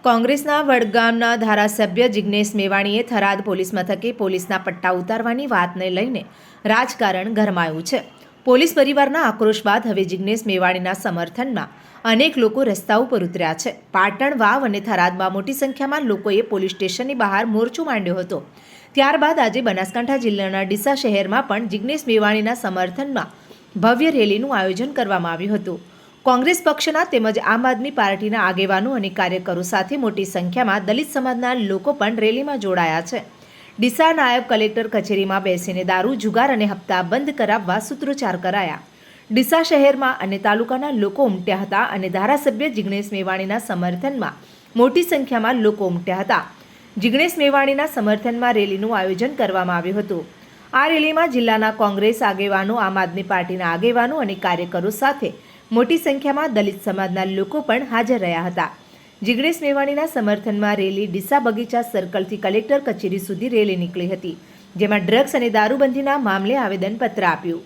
કોંગ્રેસના વડગામના ધારાસભ્ય જિગ્નેશ મેવાણીએ થરાદ પોલીસ મથકે પોલીસના પટ્ટા ઉતારવાની વાતને લઈને રાજકારણ ગરમાયું છે. પોલીસ પરિવારના આક્રોશ બાદ હવે જિગ્નેશ મેવાણીના સમર્થનમાં અનેક લોકો રસ્તા ઉપર ઉતર્યા છે. પાટણ, વાવ અને થરાદમાં મોટી સંખ્યામાં લોકોએ પોલીસ સ્ટેશનની બહાર મોરચો માંડ્યો હતો. ત્યારબાદ આજે બનાસકાંઠા જિલ્લાના ડીસા શહેરમાં પણ જિગ્નેશ મેવાણીના સમર્થનમાં ભવ્ય રેલીનું આયોજન કરવામાં આવ્યું હતું. કોંગ્રેસ પક્ષના તેમજ આમ આદમી પાર્ટીના આગેવાનો અને કાર્યકરો સાથે મોટી સંખ્યામાં દલિત સમાજના લોકો પણ રેલીમાં જોડાયા છે. ડીસા નાયબ કલેક્ટર કચેરીમાં બેસીને દારૂ, જુગાર અને હપ્તા બંધ કરાવવા સૂત્રોચ્ચાર કરાયા. ડીસા શહેરમાં અને તાલુકાના લોકો ઉમટ્યા હતા અને ધારાસભ્ય જિગ્નેશ મેવાણીના સમર્થનમાં મોટી સંખ્યામાં લોકો ઉમટ્યા હતા. જિગ્નેશ મેવાણીના સમર્થનમાં રેલીનું આયોજન કરવામાં આવ્યું હતું. આ રેલીમાં જિલ્લાના કોંગ્રેસ આગેવાનો, આમ આદમી પાર્ટીના આગેવાનો અને કાર્યકરો સાથે મોટી સંખ્યામાં દલિત સમાજના લોકો પણ હાજર રહ્યા હતા. જિગ્નેશ મેવાણીના સમર્થનમાં રેલી ડીસા બગીચા સર્કલથી કલેક્ટર કચેરી સુધી રેલી નીકળી હતી, જેમાં ડ્રગ્સ અને દારૂબંધીના મામલે આવેદનપત્ર આપ્યું.